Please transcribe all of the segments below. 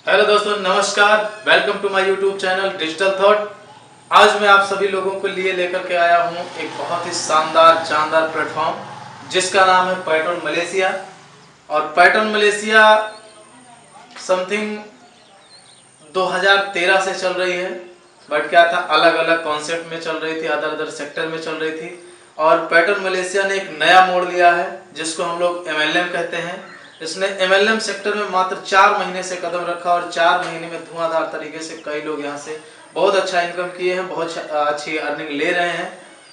Hello दोस्तों, नमस्कार। Welcome to my YouTube channel digital thought. आज मैं आप सभी लोगों के लिए लेकर के आया हूं एक बहुत ही शानदार प्लेटफॉर्म जिसका नाम है पैटर्न मलेशिया। और पैटर्न मलेशिया समथिंग 2013 से चल रही है। बट क्या था, अलग अलग कॉन्सेप्ट में चल रही थी, अदर सेक्टर में चल रही थी। और पैटर्न मलेशिया ने एक नया मोड़ लिया है जिसको हम लोग MLM कहते हैं। इसने MLM सेक्टर में मात्र 4 महीने से कदम रखा और 4 महीने में धुआंधार तरीके से कई लोग यहाँ से बहुत अच्छा इनकम किए हैं, बहुत अच्छी अर्निंग ले रहे हैं।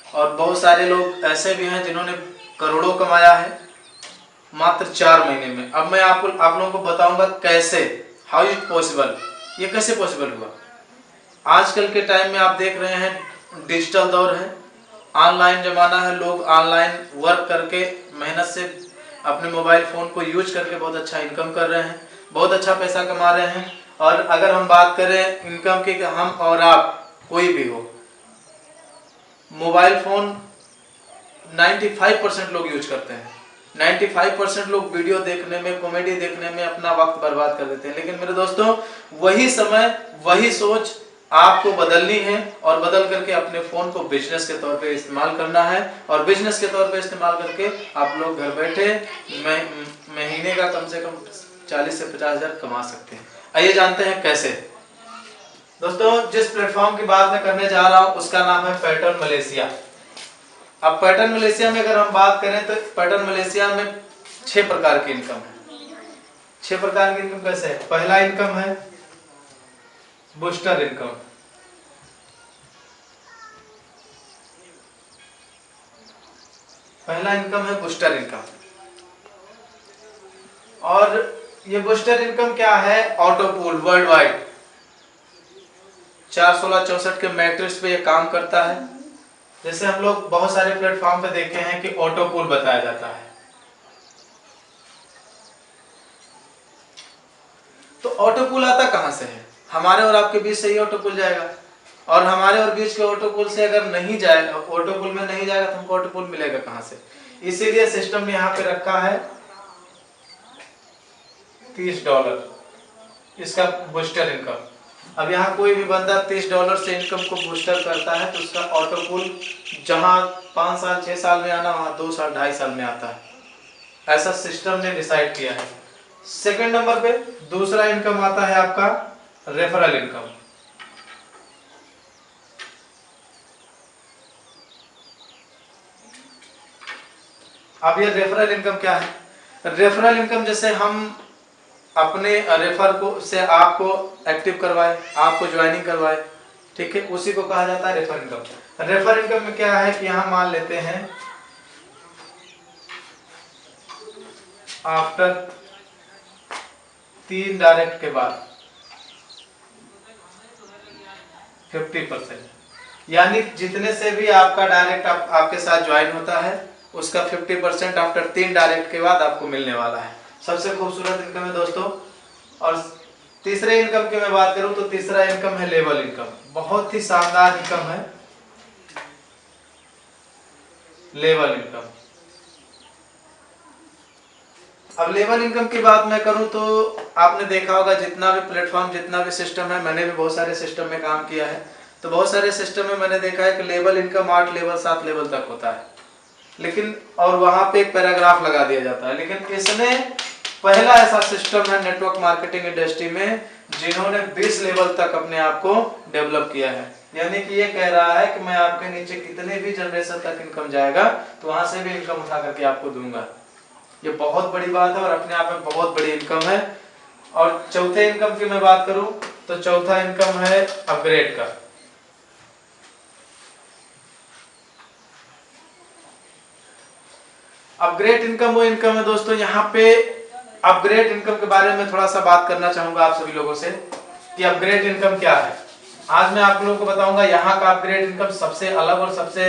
और बहुत सारे लोग ऐसे भी हैं जिन्होंने करोड़ों कमाया है मात्र 4 महीने में। अब मैं आप लोगों को बताऊंगा कैसे, हाउ इज पॉसिबल, ये कैसे पॉसिबल हुआ। आजकल के टाइम में आप देख रहे हैं डिजिटल दौर है, ऑनलाइन जमाना है। लोग ऑनलाइन वर्क करके मेहनत से अपने मोबाइल फ़ोन को यूज करके बहुत अच्छा इनकम कर रहे हैं, बहुत अच्छा पैसा कमा रहे हैं। और अगर हम बात करें इनकम की, हम और आप कोई भी हो, मोबाइल फ़ोन 95% लोग यूज करते हैं। 95% लोग वीडियो देखने में, कॉमेडी देखने में अपना वक्त बर्बाद कर देते हैं। लेकिन मेरे दोस्तों, वही समय, वही सोच आपको बदलनी है और बदल करके अपने फोन को बिजनेस के तौर पे इस्तेमाल करना है। और बिजनेस के तौर पे इस्तेमाल करके आप लोग घर बैठे महीने का कम से कम 40 से 50 हज़ार कमा सकते हैं। आइए जानते हैं कैसे। दोस्तों, जिस प्लेटफॉर्म की बात मैं करने जा रहा हूँ उसका नाम है पैटर्न मलेशिया। अब पैटर्न मलेशिया में अगर हम बात करें तो पैटर्न मलेशिया में 6 प्रकार की इनकम है। 6 प्रकार की इनकम कैसे है? पहला इनकम है बूस्टर इनकम। पहला इनकम है बूस्टर इनकम। और ये बूस्टर इनकम क्या है? ऑटो पूल वर्ल्ड वाइड 41664 के मैट्रिक्स पे ये काम करता है। जैसे हम लोग बहुत सारे प्लेटफॉर्म पे देखे हैं कि ऑटो पूल बताया जाता है। तो ऑटो पूल आता कहां से है? हमारे और आपके बीच से ही ऑटो पूल जाएगा। और हमारे और बीच के ऑटो पूल से अगर नहीं जाएगा, ऑटो पूल में नहीं जाएगा तो हमको ऑटो पूल मिलेगा कहां से? इसीलिए सिस्टम ने यहाँ पे रखा है $30 इसका बूस्टर इनकम। अब यहाँ कोई भी बंदा $30 से इनकम को बूस्टर करता है तो उसका ऑटो पूल जहां 5 साल 6 साल में आना, वहां 2 साल 2.5 साल में आता है। ऐसा सिस्टम ने डिसाइड किया है। सेकंड नंबर पे दूसरा इनकम आता है आपका रेफरल इनकम। अब ये रेफरल इनकम क्या है? रेफरल इनकम जैसे हम अपने रेफर को से आपको एक्टिव करवाए, आपको ज्वाइनिंग करवाए, ठीक है, उसी को कहा जाता है रेफर इनकम। रेफर इनकम में क्या है कि यहाँ मान लेते हैं आफ्टर 3 डायरेक्ट के बाद 50%, यानी जितने से भी आपका डायरेक्ट आपके साथ ज्वाइन होता है उसका 50% आफ्टर 3 डायरेक्ट के बाद आपको मिलने वाला है। सबसे खूबसूरत इनकम है दोस्तों। और तीसरे इनकम की मैं बात करूं तो तीसरा इनकम है लेवल इनकम। बहुत ही शानदार इनकम है लेवल इनकम। अब लेवल इनकम की बात मैं करूं तो आपने देखा होगा जितना भी प्लेटफॉर्म, जितना भी सिस्टम है, मैंने भी बहुत सारे सिस्टम में काम किया है, तो बहुत सारे सिस्टम में मैंने देखा है कि लेवल इनकम 8 लेवल 7 लेवल तक होता है। लेकिन और वहां पे एक पैराग्राफ लगा दिया जाता है। लेकिन इसने पहला ऐसा सिस्टम है नेटवर्क मार्केटिंग इंडस्ट्री में जिन्होंने 20 लेवल तक अपने आप को डेवलप किया है। यानी कि ये कह रहा है कि मैं आपके नीचे कितने भी जनरेशन तक इनकम जाएगा तो वहां से भी इनकम उठा करके आपको दूंगा। ये बहुत बड़ी बात है और अपने आप में बहुत बड़ी इनकम है। और चौथे इनकम की मैं बात करूं तो चौथा इनकम है अपग्रेड का। अपग्रेड इनकम वो इनकम है दोस्तों, यहाँ पे अपग्रेड इनकम के बारे में थोड़ा सा बात करना चाहूंगा आप सभी लोगों से कि अपग्रेड इनकम क्या है। आज मैं आप लोगों को बताऊंगा यहाँ का अपग्रेड इनकम सबसे अलग और सबसे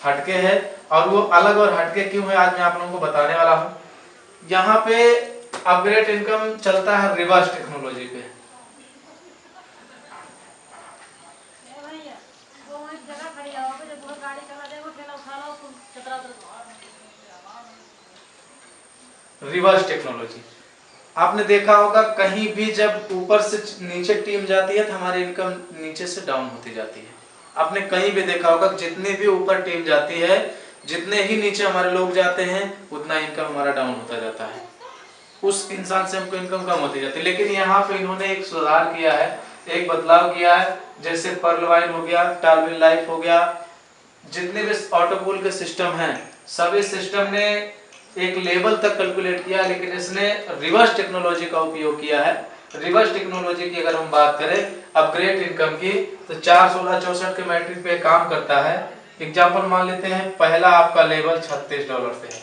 हटके है। और वो अलग और हटके क्यों है, आज मैं आप लोगों को बताने वाला हूँ। यहाँ पे अपग्रेड इनकम चलता है रिवर्स टेक्नोलॉजी पे। रिवर्स टेक्नोलॉजी आपने देखा होगा कहीं भी जब ऊपर से नीचे टीम जाती है तो हमारी इनकम नीचे से डाउन होती जाती है। आपने कहीं भी देखा होगा जितनी भी ऊपर टीम जाती है, जितने ही नीचे हमारे लोग जाते हैं, उतना इनकम हमारा डाउन होता जाता है। उस इंसान से हमको इनकम कम होती जाती है। लेकिन यहाँ पे इन्होंने एक सुधार किया है, एक बदलाव किया है, जैसे पर्ल वाइन हो गया, टार्बिन लाइफ हो गया, जितने भी ऑटोपूल के सिस्टम हैं, सभी सिस्टम ने एक लेवल तक कैलकुलेट किया, लेकिन इसने रिवर्स टेक्नोलॉजी का उपयोग किया है। रिवर्स टेक्नोलॉजी की अगर हम बात करें अपग्रेड इनकम की, तो 4, 16, 64 के मैट्रिक पे काम करता है। एग्जाम्पल मान लेते हैं, पहला आपका लेवल $36 से है।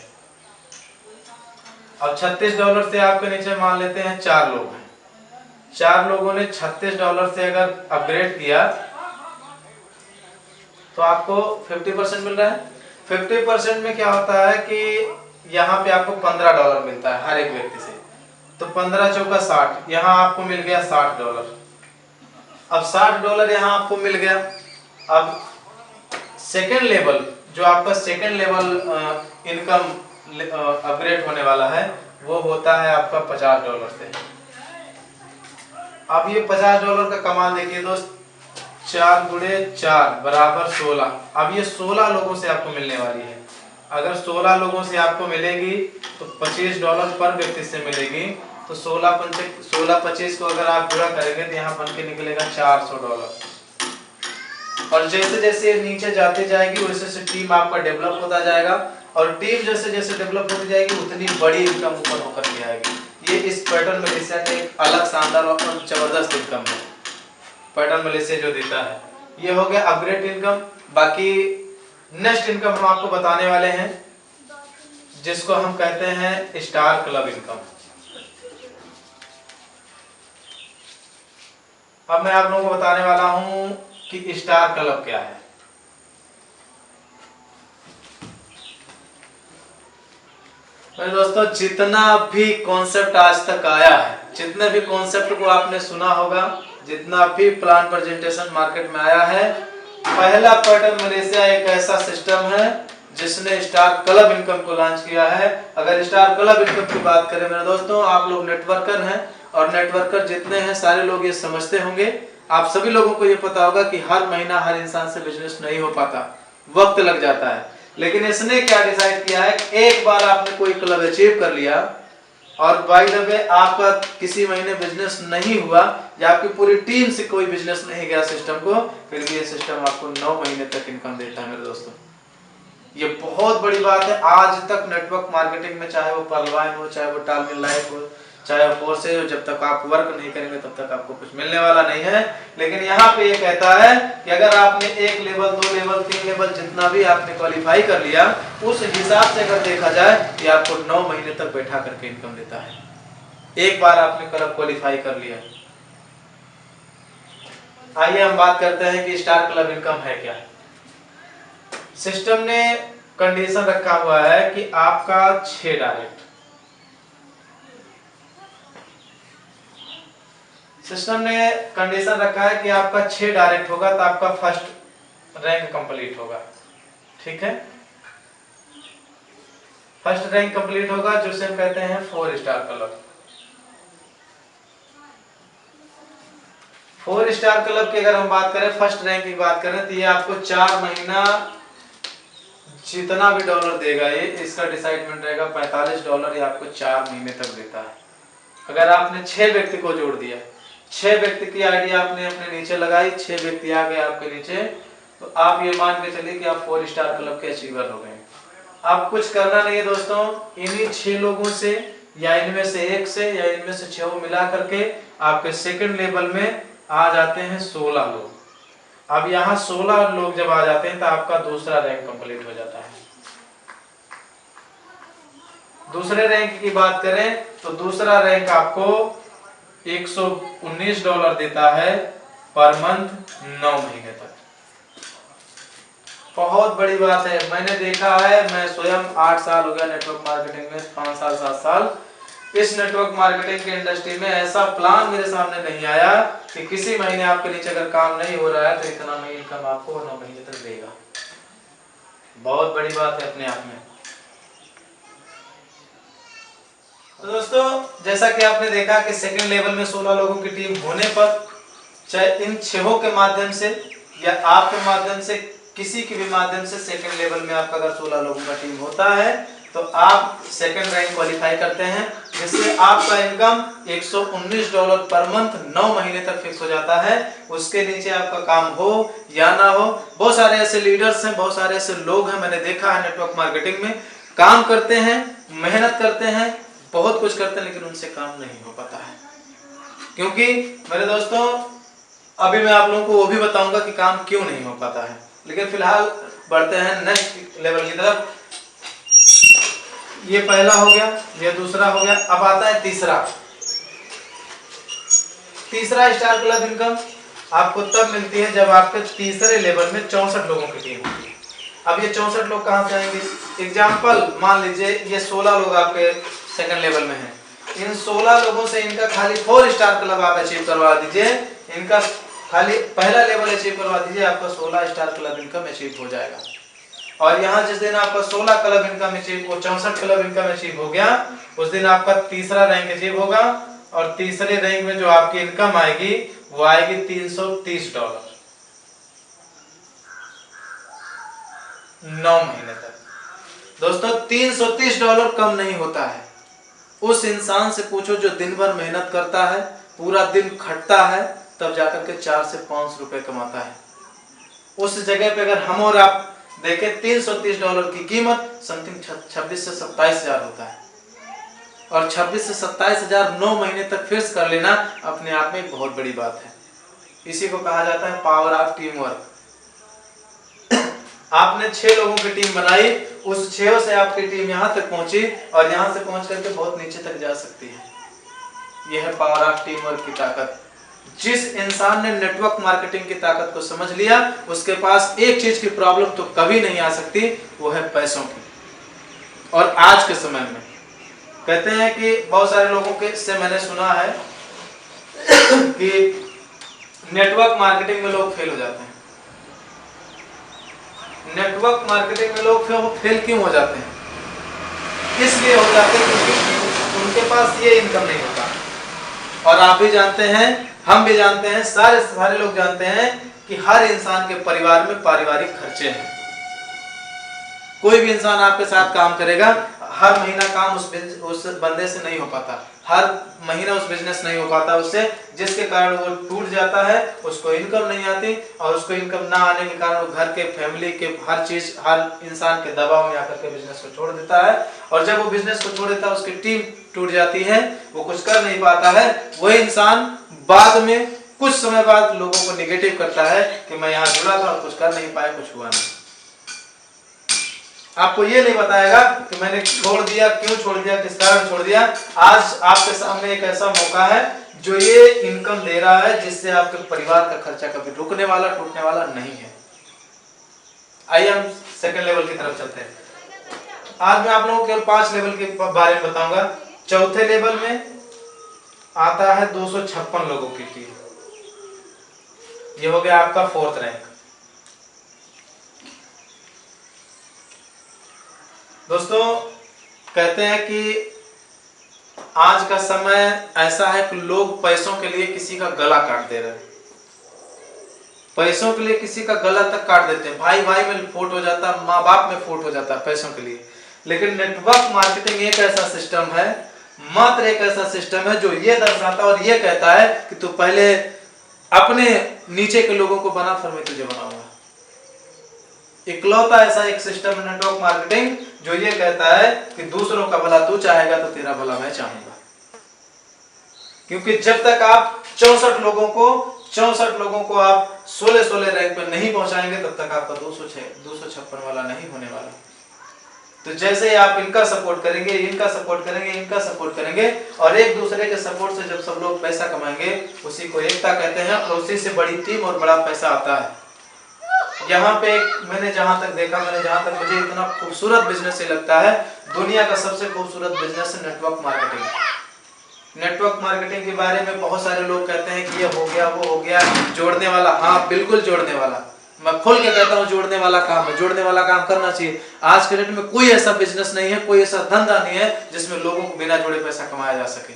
अब $36 से आपके नीचे मान लेते हैं 4 लोग हैं, 4 लोगों ने $36 से अगर अपग्रेड किया तो आपको 50% मिल रहा है। 50% में क्या होता है कि यहाँ पे आपको $15 मिलता है हर एक व्यक्ति से, तो 15 चौका 60, यहाँ आपको मिल गया $60। अब $60 यहाँ आपको मिल गया। अब सेकेंड लेवल, जो आपका सेकेंड लेवल इनकम अपग्रेड होने वाला है, वो होता है आपका $50 से। अब ये $50 का कमाल देखिए दोस्त, 4 गुणे 4 बराबर 16। अब ये 16 लोगों से आपको मिलने वाली है। अगर 16 लोगों से आपको मिलेगी तो $25 पर व्यक्ति से मिलेगी, तो 16 25 को अगर आप पूरा करेंगे तो यहाँ बन के निकलेगा $400। और जैसे जैसे नीचे जाती जाएगी वैसे वैसे टीम आपका डेवलप होता जाएगा, और टीम जैसे जैसे डेवलप होती जाएगी उतनी बड़ी इनकम ऊपर होकर के आएगी। ये इस पैटर्न मलेशिया का एक अलग शानदार और जबरदस्त इनकम है, पैटर्न मलेशिया जो देता है। ये हो गया अपग्रेड इनकम। बाकी नेक्स्ट इनकम हम आपको बताने वाले हैं, जिसको हम कहते हैं स्टार क्लब इनकम। अब मैं आप लोगों को बताने वाला हूं कि स्टार क्लब क्या है। मेरे दोस्तों, जितना भी कॉन्सेप्ट आज तक आया है, जितने भी कॉन्सेप्ट को आपने सुना होगा, जितना भी प्लान प्रेजेंटेशन मार्केट में आया है, पहला पैटर्न मलेशिया एक ऐसा सिस्टम है जिसने स्टार क्लब इनकम को लॉन्च किया है। अगर स्टार क्लब इनकम की बात करें मेरे दोस्तों, आप लोग नेटवर्कर हैं, और नेटवर्कर जितने हैं सारे लोग ये समझते होंगे, आप सभी लोगों को ये पता होगा कि हर महीना हर इंसान से बिजनेस नहीं हो पाता, वक्त लग जाता है। लेकिन इसने क्या डिसाइड किया है, एक बार आपने कोई क्लब अचीव कर लिया और बाय द वे आपका किसी महीने बिजनेस नहीं हुआ, या आपकी पूरी टीम से कोई बिजनेस नहीं गया सिस्टम को, फिर भी ये सिस्टम आपको 9 महीने तक इनकम देता है मेरे दोस्तों। ये बहुत बड़ी बात है। आज तक नेटवर्क मार्केटिंग में, चाहे वो पर्लवाइन हो, चाहे वो टार्बिन लाइफ हो, चाहे वो फोर्सेज हो, जब तक आप वर्क नहीं करेंगे तब तक आपको कुछ मिलने वाला नहीं है। लेकिन यहाँ पे ये कहता है कि अगर आपने 1 लेवल, 2 लेवल, 3 लेवल, जितना भी आपने क्वालिफाई कर लिया, उस हिसाब से अगर देखा जाए कि आपको 9 महीने तक बैठा करके इनकम देता है, एक बार आपने क्लब क्वालिफाई कर लिया। आइए हम बात करते हैं कि स्टार क्लब इनकम है क्या। सिस्टम ने कंडीशन रखा हुआ है कि आपका 6 डायरेक्ट, सिस्टम ने कंडीशन रखा है कि आपका 6 डायरेक्ट होगा तो आपका फर्स्ट रैंक कंप्लीट होगा। ठीक है, फर्स्ट रैंक कंप्लीट होगा, जिसे हम कहते हैं 4 स्टार क्लब। 4 स्टार क्लब की अगर हम बात करें, फर्स्ट रैंक की बात करें, तो ये आपको 4 महीना जितना भी डॉलर देगा, ये इसका डिसाइडमेंट रहेगा $45, ये आपको 4 महीने तक देता है। अगर आपने 6 व्यक्ति को जोड़ दिया, 6 व्यक्ति की आईडी आपने अपने नीचे लगाई, 6 व्यक्ति आ गए आपके नीचे, तो आप ये मान के चलिए कि आप 4 स्टार क्लब के अचीवर हो गए। आप कुछ करना नहीं है दोस्तों, इन्हीं 6 लोगों से या इनमें से एक से या इनमें से 6 मिला करके आपके सेकंड लेवल में आ जाते हैं 16 लोग। अब यहाँ 16 लोग जब आ जाते हैं तो आपका दूसरा रैंक कंप्लीट हो जाता है। दूसरे रैंक की बात करें तो दूसरा रैंक आपको $119 देता है पर मंथ 9 महीने तक। बहुत बड़ी बात है, मैंने देखा है, मैं स्वयं 8 साल हो गया नेटवर्क मार्केटिंग में, 5 साल 7 साल इस नेटवर्क मार्केटिंग की इंडस्ट्री में, ऐसा प्लान मेरे सामने नहीं आया कि किसी महीने आपके नीचे अगर काम नहीं हो रहा है तो इतना इनकम आपको 9 महीने तक देगा। बहुत बड़ी बात है अपने आप में। तो दोस्तों जैसा कि आपने देखा कि सेकंड लेवल में 16 लोगों की टीम होने पर, चाहे इन 6 के माध्यम से या आपके माध्यम से, किसी के भी माध्यम से सेकंड लेवल में आपका अगर 16 लोगों का टीम होता है तो आप सेकंड रैंक क्वालिफाई करते हैं, जिससे आपका इनकम $119 पर मंथ 9 महीने तक फिक्स हो जाता है। उसके नीचे आपका काम हो या ना हो, बहुत सारे ऐसे लीडर्स हैं, बहुत सारे ऐसे लोग हैं, मैंने देखा है नेटवर्क मार्केटिंग में काम करते हैं, मेहनत करते हैं, बहुत कुछ करते हैं, लेकिन उनसे काम नहीं हो पाता है। क्योंकि मेरे दोस्तों अभी मैं आप लोगों को वो भी बताऊंगा कि काम क्यों नहीं हो पाता है, लेकिन फिलहाल बढ़ते हैं नेक्स्ट लेवल की तरफ। ये पहला हो गया, ये दूसरा हो गया, अब आता है तीसरा। तीसरा स्टार क्लब इनकम आपको तब मिलती है जब आपके तीसरे लेवल में 64 लोगों की टीम होती है। अब ये 64 लोग कहां से आएंगे? एग्जाम्पल मान लीजिए ये 16 लोग आपके सेकंड लेवल में हैं, इन 16 लोगों से इनका खाली 4 स्टार क्लब आप अचीव करवा दीजिए, इनका खाली पहला लेवल अचीव करवा दीजिए, आपका 16 स्टार क्लब इनकम अचीव हो जाएगा। और यहाँ जिस दिन आपका 16 club income achieve, 64 club income achieve हो गया, उस दिन आपका तीसरा रैंक अचीव होगा, और तीसरे रैंक में जो आपकी इनकम आएगी वो आएगी $330 9 महीने तक। दोस्तों $330 कम नहीं होता है। उस इंसान से पूछो जो दिन भर मेहनत करता है, पूरा दिन खटता है, तब जाकर के 4 से 5 रुपए कमाता है। उस जगह पे अगर हम और आप देखें, $330 की कीमत समथिंग 26 से 27 हजार होता है, और 26 से 27 हजार 9 महीने तक फिक्स कर लेना अपने आप में बहुत बड़ी बात है। इसी को कहा जाता है पावर ऑफ टीम वर्क। आपने 6 लोगों की टीम बनाई, उस 6 से आपकी टीम यहां तक पहुंची, और यहां से पहुंच करके बहुत नीचे तक जा सकती है। यह है पावर ऑफ टीम वर्क की ताकत। जिस इंसान ने नेटवर्क मार्केटिंग की ताकत को समझ लिया, उसके पास एक चीज की प्रॉब्लम तो कभी नहीं आ सकती, वो है पैसों की। और आज के समय में कहते हैं कि बहुत सारे लोगों के से मैंने सुना है कि नेटवर्क मार्केटिंग में लोग फेल हो जाते हैं। नेटवर्क मार्केटिंग में लोग फेल क्यों हो जाते हैं? इसलिए हो जाते हैं क्योंकि उनके पास ये इनकम नहीं होता। और आप भी जानते हैं, हम भी जानते हैं, सारे लोग जानते हैं कि हर इंसान के परिवार में पारिवारिक खर्चे हैं। कोई भी इंसान आपके साथ काम करेगा, हर महीना काम उस बंदे से नहीं हो पाता, हर महीना उस बिजनेस नहीं हो पाता उससे, जिसके कारण वो टूट जाता है, उसको इनकम नहीं आती, और उसको इनकम ना आने के कारण वो घर के, फैमिली के, हर चीज, हर इंसान के दबाव में आकर के बिजनेस को छोड़ देता है। और जब वो बिजनेस को छोड़ देता है, उसकी टीम टूट जाती है, वो कुछ कर नहीं पाता है। वही इंसान बाद में कुछ समय बाद लोगों को निगेटिव करता है कि मैं यहाँ जुड़ा था और कुछ कर नहीं पाया, कुछ हुआ नहीं। आपको ये नहीं बताएगा कि मैंने छोड़ दिया, क्यों छोड़ दिया, किस कारण छोड़ दिया। आज आपके सामने एक ऐसा मौका है जो ये इनकम दे रहा है, जिससे आपके परिवार का खर्चा कभी रुकने वाला, टूटने वाला नहीं है। आइए हम सेकंड लेवल की तरफ चलते हैं। आज मैं आप लोगों को केवल 5 लेवल के बारे में बताऊंगा। चौथे लेवल में आता है 256 लोगों की टीम। ये हो गया आपका 4th रैंक। दोस्तों कहते हैं कि आज का समय ऐसा है कि लोग पैसों के लिए किसी का गला काट दे रहे हैं, पैसों के लिए किसी का गला तक काट देते हैं, भाई भाई में फूट हो जाता है, माँ बाप में फूट हो जाता है पैसों के लिए। लेकिन नेटवर्क मार्केटिंग एक ऐसा सिस्टम है, मात्र एक ऐसा सिस्टम है जो ये दर्शाता और ये कहता है कि तू पहले अपने नीचे के लोगों को बना, फिर मैं तुझे बनाऊंगा। इकलौता ऐसा एक सिस्टम है नेटवर्क मार्केटिंग जो ये कहता है कि दूसरों का भला तू चाहेगा तो तेरा भला मैं चाहूंगा। क्योंकि जब तक आप 64 लोगों को आप 16 रैंक पर नहीं पहुंचाएंगे, तब तक आपका 256 वाला नहीं होने वाला। तो जैसे ही आप इनका सपोर्ट करेंगे, इनका सपोर्ट करेंगे, इनका सपोर्ट करेंगे, और एक दूसरे के सपोर्ट से जब सब लोग पैसा कमाएंगे, उसी को एकता कहते हैं, और उसी से बड़ी टीम और बड़ा पैसा आता है। यहाँ पे मैंने जहां तक मुझे इतना खूबसूरत बिजनेस से लगता है, दुनिया का सबसे खूबसूरत बिजनेस है नेटवर्क मार्केटिंग। नेटवर्क मार्केटिंग के बारे में बहुत सारे लोग कहते हैं कि ये हो गया, वो हो गया, जोड़ने वाला। हाँ बिल्कुल जोड़ने वाला, मैं खोल के कहता हूँ जोड़ने वाला काम है, जोड़ने वाला काम करना चाहिए। आज के डेट में कोई ऐसा बिजनेस नहीं है, कोई ऐसा धंधा नहीं है जिसमें लोगों को बिना जोड़े पैसा कमाया जा सके।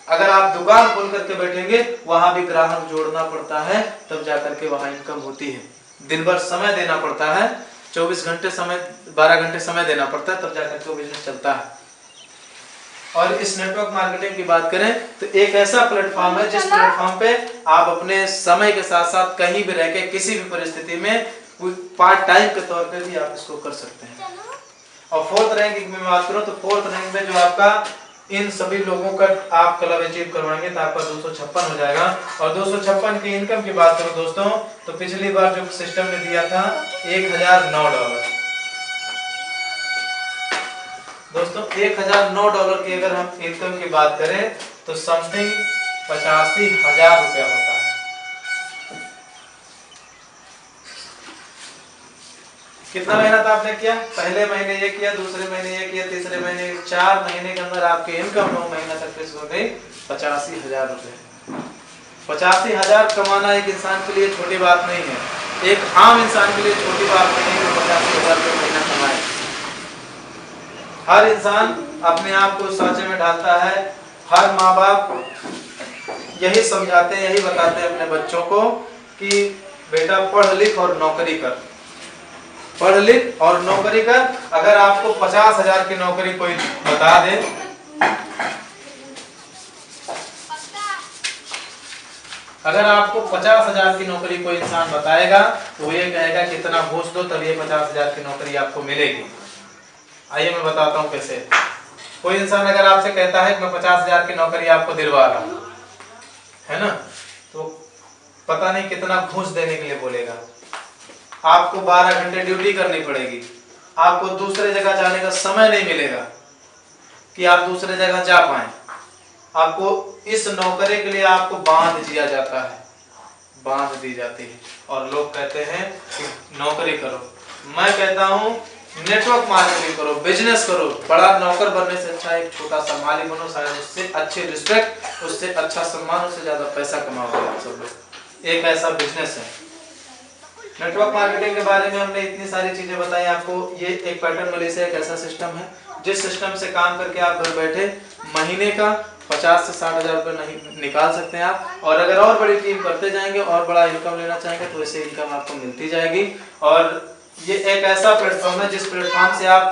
अगर आप दुकान खोल करके बैठेंगे वहां भी ग्राहक जोड़ना पड़ता है, तब जाकर के वहां इनकम होती है। दिन भर समय देना पड़ता है, 24 घंटे समय, 12 घंटे समय देना पड़ता है, तब जाकर के वो बिजनेस चलता है। और इस नेटवर्क मार्केटिंग की बात करें तो एक ऐसा प्लेटफॉर्म है जिस प्लेटफॉर्म पे आप अपने समय के साथ साथ कहीं भी रह के किसी भी परिस्थिति में पार्ट टाइम के तौर पे भी आप इसको कर सकते हैं। और फोर्थ रैंक की मैं बात करूं तो फोर्थ रैंक में जो आपका इन सभी लोगों का आप क्लब अचीव करवाएंगे तो आपका 256 हो जाएगा। और 256 की इनकम की बात करूं दोस्तों तो पिछली बार जो सिस्टम ने दिया था $1009। दोस्तों $1009 की अगर हम इनकम की बात करें तो समथिंग 85,000 रुपया होता है। कितना मेहनत आपने किया, पहले महीने ये किया, दूसरे महीने ये किया, तीसरे महीने, 4 महीने के अंदर आपकी इनकम 9 महीना तक हो गई 85,000 रुपए। 85,000 कमाना एक इंसान के लिए छोटी बात नहीं है, एक आम इंसान के लिए छोटी बात नहीं है कि 85,000 रुपये महीना कमाए। हर इंसान अपने आप को सांचे में डालता है। हर माँ बाप यही समझाते हैं, यही बताते हैं अपने बच्चों को कि बेटा पढ़ लिख और नौकरी कर, पढ़ लिख और नौकरी कर। अगर आपको 50,000 की नौकरी कोई बता दे, अगर आपको 50,000 की नौकरी कोई इंसान बताएगा तो ये कहेगा कि इतना घूस दो तब ये 50,000 की नौकरी आपको मिलेगी। आइए मैं बताता हूँ कैसे। कोई इंसान अगर आपसे कहता है कि मैं 50,000 की नौकरी आपको दिलवा रहा हूँ, है ना, तो पता नहीं कितना घूस देने के लिए बोलेगा। आपको 12 घंटे ड्यूटी करनी पड़ेगी, आपको दूसरे जगह जाने का समय नहीं मिलेगा कि आप दूसरे जगह जा पाए। आपको इस नौकरी के लिए आपको बांध दिया जाता है, बांध दी जाती है और लोग कहते हैं कि नौकरी करो। मैं कहता हूं नेटवर्क मार्केटिंग करो, बिजनेस करो। बड़ा नौकर बनने से अच्छा एक छोटा सा मालिक बनो, शायद उससे अच्छी रिस्पेक्ट, उससे अच्छा सम्मान, उससे ज्यादा पैसा कमाओगे आप सब लोग। एक ऐसा बिजनेस है। नेटवर्क मार्केटिंग के बारे में हमने इतनी सारी चीजें बताई आपको। ये एक पैटर्न मलेशिया एक ऐसा सिस्टम है जिस सिस्टम से काम करके आप घर बैठे महीने का 50 से 60,000 रुपये नहीं निकाल सकते हैं आप। और अगर और बड़ी टीम करते जाएंगे और बड़ा इनकम लेना चाहेंगे तो ऐसे इनकम आपको मिलती जाएगी। और ये एक ऐसा प्लेटफॉर्म है जिस प्लेटफॉर्म से आप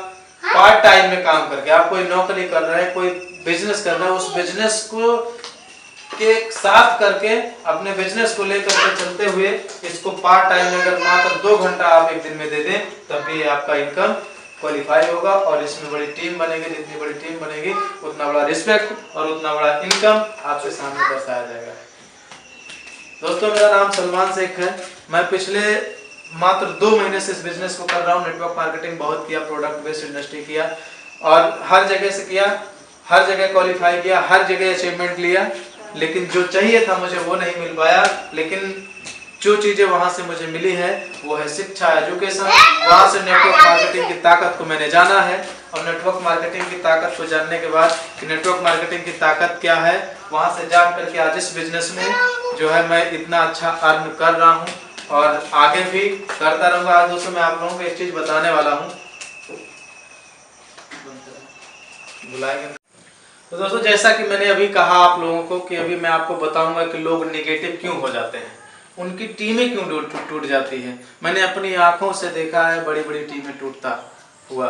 पार्ट टाइम में काम करके, आप कोई नौकरी कर रहे हैं, कोई बिजनेस कर रहे हैं, उस बिजनेस को के साथ करके अपने बिजनेस को लेकर के चलते हुए इसको पार्ट टाइम में अगर मात्र 2 घंटा आप एक दिन में दे दें तब भी आपका इनकम क्वालिफाई होगा। और इसमें बड़ी टीम बनेगी, जितनी बड़ी टीम बनेगी उतना बड़ा रिस्पेक्ट और उतना बड़ा इनकम आपके सामने दर्शाया जाएगा। दोस्तों मेरा नाम सलमान शेख है। मैं पिछले मात्र 2 महीने से इस बिजनेस को कर रहा हूँ। नेटवर्क मार्केटिंग बहुत किया, प्रोडक्ट बेस्ड इंडस्ट्री किया और हर जगह से किया, हर जगह क्वालिफाई किया, हर जगह अचीवमेंट लिया, लेकिन जो चाहिए था मुझे वो नहीं मिल पाया। लेकिन जो चीजें वहां से मुझे मिली है वो है शिक्षा, एजुकेशन। वहां से नेटवर्क मार्केटिंग की ताकत को मैंने जाना है और नेटवर्क मार्केटिंग की ताकत को जानने के बाद कि नेटवर्क मार्केटिंग की ताकत क्या है, वहां से जान करके आज इस बिजनेस में जो है मैं इतना अच्छा अर्न कर रहा हूँ और आगे भी करता रहूंगा। आज दोस्तों मैं आप लोगों को एक चीज बताने वाला हूँ, बुलाएंगे तो दोस्तों जैसा कि मैंने अभी कहा आप लोगों को कि अभी मैं आपको बताऊंगा कि लोग नेगेटिव क्यों हो जाते हैं, उनकी टीमें क्यों टूट जाती हैं। मैंने अपनी आंखों से देखा है बड़ी बड़ी टीमें टूटता हुआ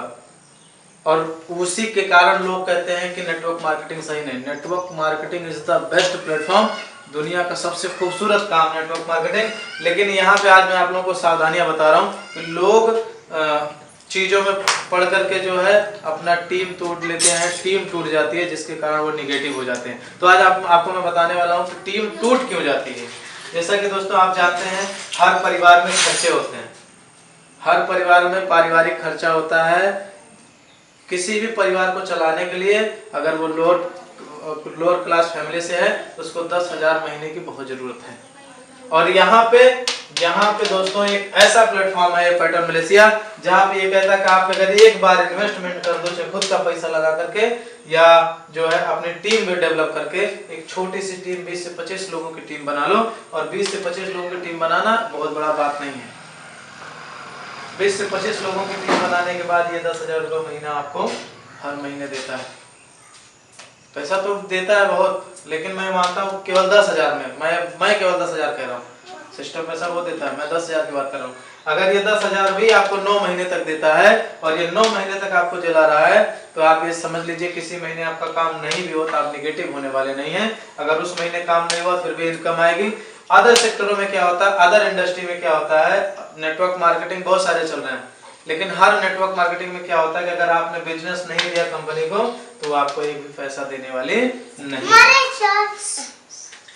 और उसी के कारण लोग कहते हैं कि नेटवर्क मार्केटिंग सही नहीं। Network marketing is the best platform, दुनिया का सबसे खूबसूरत काम नेटवर्क मार्केटिंग। लेकिन यहाँ पे आज मैं आप लोगों को सावधानियां बता रहा हूँ कि लोग चीज़ों में पढ़ करके जो है अपना टीम तोड़ लेते हैं, टीम टूट जाती है जिसके कारण वो निगेटिव हो जाते हैं। तो आज आपको मैं बताने वाला हूँ कि टीम टूट क्यों जाती है। जैसा कि दोस्तों आप जानते हैं हर परिवार में खर्चे होते हैं, हर परिवार में पारिवारिक खर्चा होता है। किसी भी परिवार को चलाने के लिए अगर वो लोअर क्लास फैमिली से है तो उसको 10,000 महीने की बहुत ज़रूरत है और यहाँ पे दोस्तों एक ऐसा प्लेटफॉर्म है पैटर्न मलेशिया, जहाँ पे ये कहता है कि आप अगर एक बार इन्वेस्टमेंट कर दो, चाहे खुद का पैसा लगा करके या जो है अपनी टीम भी डेवलप करके, एक छोटी सी टीम 20 से 25 लोगों की टीम बना लो। और 20 से 25 लोगों की टीम बनाना बहुत बड़ा बात नहीं है। 20 से 25 लोगों की टीम बनाने के बाद ये 10,000 रुपये महीना आपको हर महीने देता है। पैसा तो देता है बहुत, लेकिन मैं मानता हूँ केवल 10,000 में, मैं केवल 10,000 कह रहा हूँ। सिस्टम पैसा वो देता है, मैं 10,000 की बात कर रहा हूँ। अगर ये 10,000 भी आपको 9 महीने तक देता है और ये 9 महीने तक आपको चला रहा है, तो आप ये समझ लीजिए किसी महीने आपका काम नहीं भी हो तो आप निगेटिव होने वाले नहीं हैं। अगर उस महीने काम नहीं हुआ फिर भी इनकम आएगी। अदर सेक्टरों में क्या होता है, अदर इंडस्ट्री में क्या होता है, नेटवर्क मार्केटिंग बहुत सारे चल रहे हैं, लेकिन हर नेटवर्क मार्केटिंग में क्या होता है कि अगर आपने बिजनेस नहीं दिया कंपनी को तो आपको एक भी पैसा देने वाली नहीं।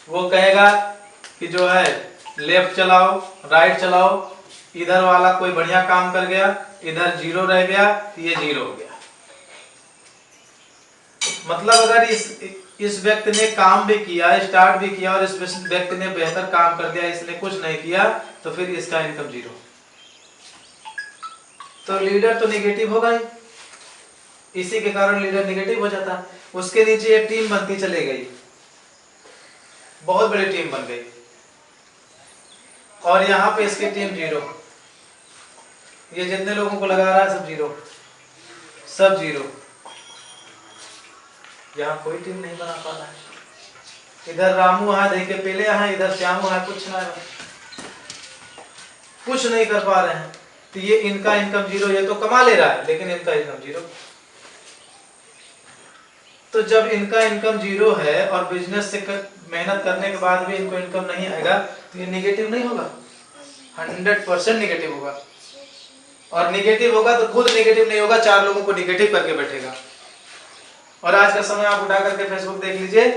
वो कहेगा कि जो है लेफ्ट चलाओ, राइट चलाओ, इधर वाला कोई बढ़िया काम कर गया, इधर जीरो रह गया, ये जीरो हो गया। मतलब अगर इस व्यक्ति ने काम भी किया, स्टार्ट भी किया और इस व्यक्ति ने बेहतर काम कर दिया, इसने कुछ नहीं किया, तो फिर इसका इनकम जीरो। तो लीडर तो नेगेटिव होगा ही, इसी के कारण लीडर नेगेटिव हो जाता है। उसके नीचे एक टीम बनती चली गई, बहुत बड़ी टीम बन गई, और यहाँ पे इसकी टीम जीरो। ये जितने लोगों को लगा रहा है सब जीरो, सब जीरो। यहाँ कोई टीम नहीं बना पा रहा है। इधर रामू है, देखिए पहले है, इधर श्यामू है, कुछ नहीं कर पा रहे हैं। तो ये इनका इनकम जीरो, ये तो कमा ले रहा है लेकिन इनका इनकम जीरो। तो जब इनका इनकम जीरो है और बिजनेस से मेहनत करने के बाद भी इनको इनकम नहीं आएगा, तो ये नेगेटिव नहीं होगा, 100% नेगेटिव होगा। और नेगेटिव होगा तो खुद नेगेटिव नहीं होगा, 4 लोगों को नेगेटिव करके बैठेगा। और आज का समय आप उठा करके फेसबुक देख लीजिए,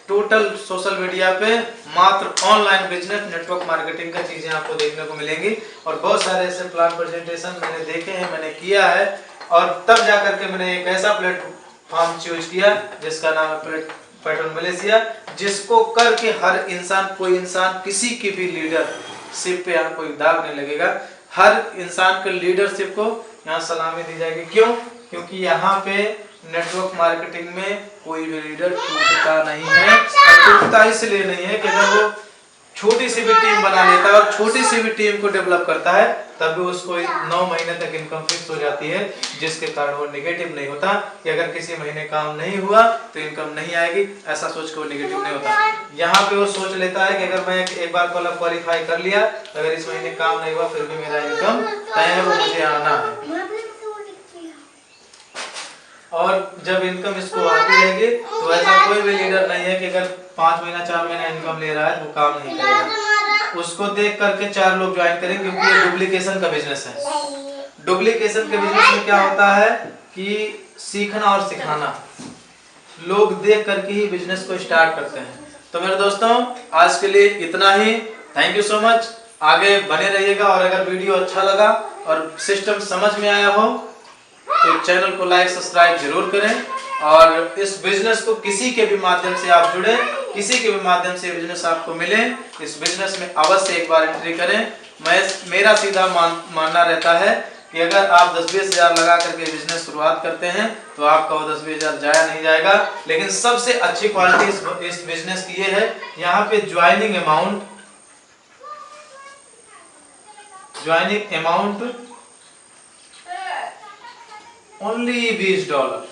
टोटल सोशल मीडिया पे मात्र ऑनलाइन बिजनेस, नेटवर्क मार्केटिंग का चीजें आपको देखने को मिलेंगी। और बहुत सारे ऐसे प्लान प्रेजेंटेशन मैंने देखे हैं, मैंने किया है, और तब जाकर के मैंने एक ऐसा प्लेटफॉर्म चूज किया जिसका नाम है पैटर्न मलेशिया, जिसको करके हर इंसान, कोई इंसान किसी की भी लीडरशिप पे यहाँ कोई दाग नहीं लगेगा। हर इंसान के लीडरशिप को यहाँ सलामी दी जाएगी। क्यों? क्योंकि यहाँ पे नेटवर्क मार्केटिंग में कोई भी लीडर टूटता नहीं है। और टूटता इसलिए नहीं है कि अगर वो छोटी सी भी टीम बना लेता है और छोटी सी भी टीम को डेवलप करता है, तब भी उसको 9 महीने तक इनकम फिक्स हो जाती है, जिसके कारण वो नेगेटिव नहीं होता कि अगर किसी महीने काम नहीं हुआ तो इनकम नहीं आएगी, ऐसा सोच के वो नेगेटिव नहीं होता। यहाँ पे वो सोच लेता है कि अगर मैं एक बार क्वालिफाई कर लिया, अगर इस महीने काम नहीं हुआ फिर भी मेरा इनकम तय है, वो मुझे आना है। और जब इनकम इसको आती रहेगी तो ऐसा कोई भी लीडर नहीं है कि अगर 5 महीना 4 महीना इनकम ले रहा है तो काम नहीं करेगा। उसको देख करके 4 लोग ज्वाइन करेंगे, क्योंकि ये डुप्लीकेशन का बिजनेस है। डुप्लीकेशन के बिजनेस में क्या होता है कि सीखना और सिखाना, लोग देख करके ही बिजनेस को स्टार्ट करते हैं। तो मेरे दोस्तों आज के लिए इतना ही। थैंक यू सो मच, आगे बने रहिएगा। और अगर वीडियो अच्छा लगा और सिस्टम समझ में आया हो तो चैनल को लाइक सब्सक्राइब जरूर करें। और इस बिजनेस को किसी के भी माध्यम से आप जुड़े, किसी के भी माध्यम से बिजनेस आपको मिले, इस बिजनेस में अवश्य एक बार एंट्री करें। मेरा सीधा मानना रहता है कि अगर आप 10-20 हज़ार लगा करके बिजनेस शुरुआत करते हैं तो आपका वो 10-20 हज़ार जाया नहीं जाएगा। लेकिन सबसे अच्छी क्वालिटी इस बिजनेस की ये है, यहाँ पे ज्वाइनिंग अमाउंट ओनली $20,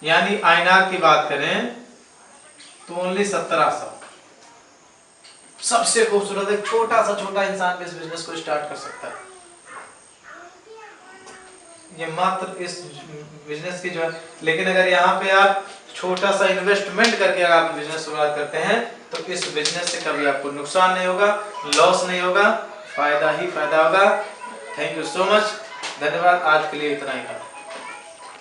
यानी आईएनआर की बात करें तो ओनली 1700। सबसे खूबसूरत, एक छोटा इंसान भी इस बिजनेस को स्टार्ट कर सकता है। ये मात्र इस बिजनेस की जो है, लेकिन अगर यहाँ पे आप छोटा सा इन्वेस्टमेंट करके अगर आप बिजनेस शुरुआत करते हैं तो इस बिजनेस से कभी आपको नुकसान नहीं होगा, लॉस नहीं होगा, फायदा ही फायदा होगा। थैंक यू सो मच, धन्यवाद। आज के लिए इतना ही था।